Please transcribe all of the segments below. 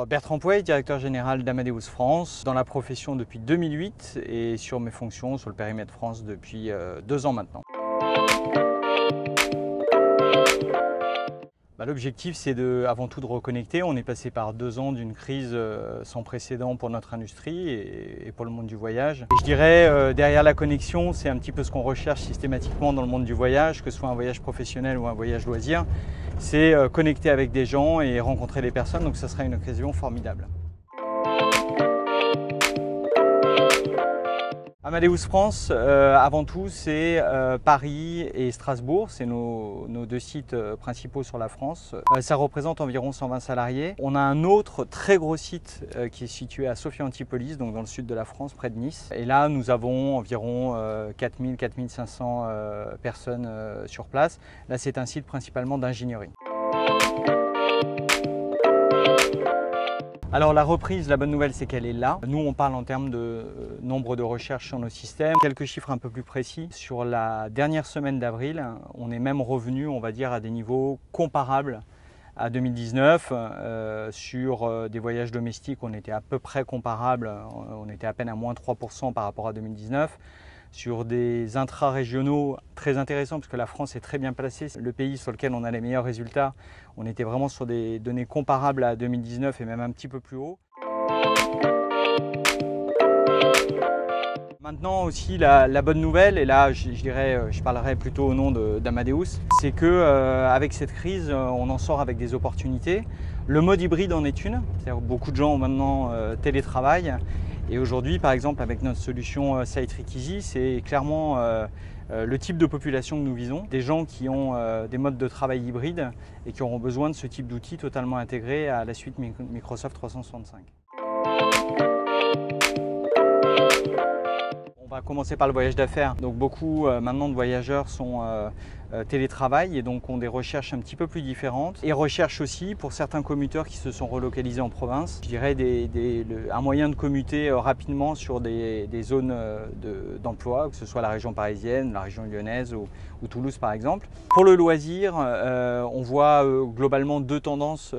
Bertrand Pouey, directeur général d'Amadeus France, dans la profession depuis 2008 et sur mes fonctions sur le périmètre France depuis 2 ans maintenant. L'objectif, c'est avant tout de reconnecter. On est passé par 2 ans d'une crise sans précédent pour notre industrie et pour le monde du voyage. Et je dirais, derrière la connexion, c'est un petit peu ce qu'on recherche systématiquement dans le monde du voyage, que ce soit un voyage professionnel ou un voyage loisir. C'est connecter avec des gens et rencontrer des personnes, donc ça sera une occasion formidable. Amadeus France, avant tout, c'est Paris et Strasbourg, c'est nos 2 sites principaux sur la France. Ça représente environ 120 salariés. On a un autre très gros site qui est situé à Sophia Antipolis, donc dans le sud de la France, près de Nice. Et là, nous avons environ 4000-4500 personnes sur place. Là, c'est un site principalement d'ingénierie. Alors la reprise, la bonne nouvelle, c'est qu'elle est là. Nous, on parle en termes de nombre de recherches sur nos systèmes. Quelques chiffres un peu plus précis. Sur la dernière semaine d'avril, on est même revenu, on va dire, à des niveaux comparables à 2019. Sur des voyages domestiques, on était à peu près comparable. On était à peine à moins 3% par rapport à 2019. Sur des intra-régionaux très intéressants, parce que la France est très bien placée, c'est le pays sur lequel on a les meilleurs résultats. On était vraiment sur des données comparables à 2019 et même un petit peu plus haut. Maintenant aussi la bonne nouvelle, et là je parlerai plutôt au nom d'Amadeus, c'est qu'avec cette crise, on en sort avec des opportunités. Le mode hybride en est une, c'est-à-dire beaucoup de gens ont maintenant télétravail. Et aujourd'hui, par exemple, avec notre solution Sidetrip Easy, c'est clairement le type de population que nous visons. Des gens qui ont des modes de travail hybrides et qui auront besoin de ce type d'outils totalement intégrés à la suite Microsoft 365. On va commencer par le voyage d'affaires. Donc beaucoup maintenant de voyageurs sont télétravail et donc ont des recherches un petit peu plus différentes. Et recherchent aussi pour certains commuteurs qui se sont relocalisés en province, je dirais un moyen de commuter rapidement sur des zones d'emploi, que ce soit la région parisienne, la région lyonnaise ou Toulouse par exemple. Pour le loisir, on voit globalement 2 tendances.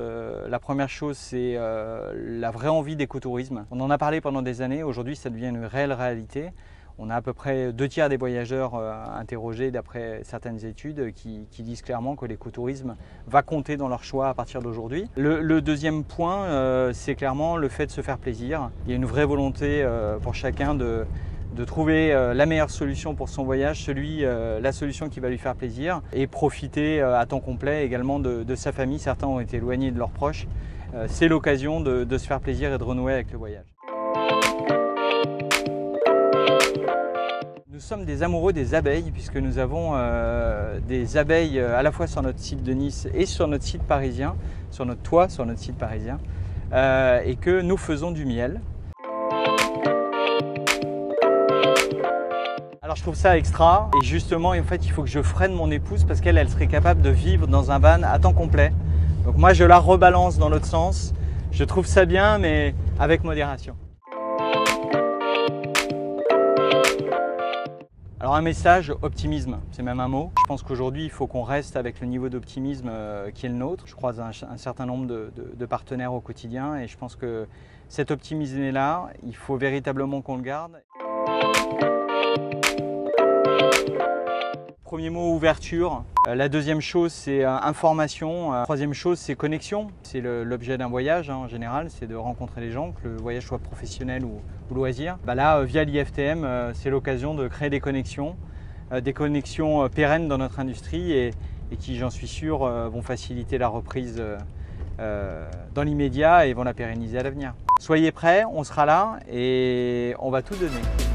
La première chose, c'est la vraie envie d'écotourisme. On en a parlé pendant des années, aujourd'hui ça devient une réelle réalité. On a à peu près 2/3 des voyageurs interrogés d'après certaines études qui disent clairement que l'écotourisme va compter dans leur choix à partir d'aujourd'hui. Le deuxième point, c'est clairement le fait de se faire plaisir. Il y a une vraie volonté pour chacun de trouver la meilleure solution pour son voyage, la solution qui va lui faire plaisir et profiter à temps complet également de sa famille. Certains ont été éloignés de leurs proches. C'est l'occasion de se faire plaisir et de renouer avec le voyage. Nous sommes des amoureux des abeilles puisque nous avons des abeilles à la fois sur notre site de Nice et sur notre site parisien, sur notre toit, sur notre site parisien, et que nous faisons du miel. Alors je trouve ça extra et justement en fait il faut que je freine mon épouse parce qu'elle serait capable de vivre dans un van à temps complet. Donc moi je la rebalance dans l'autre sens. Je trouve ça bien mais avec modération. Alors un message, optimisme, c'est même un mot. Je pense qu'aujourd'hui, il faut qu'on reste avec le niveau d'optimisme qui est le nôtre. Je croise un certain nombre de partenaires au quotidien et je pense que cet optimisme est là, il faut véritablement qu'on le garde. Premier mot, ouverture. La deuxième chose, c'est information. Troisième chose, c'est connexion. C'est l'objet d'un voyage en général, c'est de rencontrer les gens, que le voyage soit professionnel ou loisir. Là, via l'IFTM, c'est l'occasion de créer des connexions pérennes dans notre industrie et qui, j'en suis sûr, vont faciliter la reprise dans l'immédiat et vont la pérenniser à l'avenir. Soyez prêts, on sera là et on va tout donner.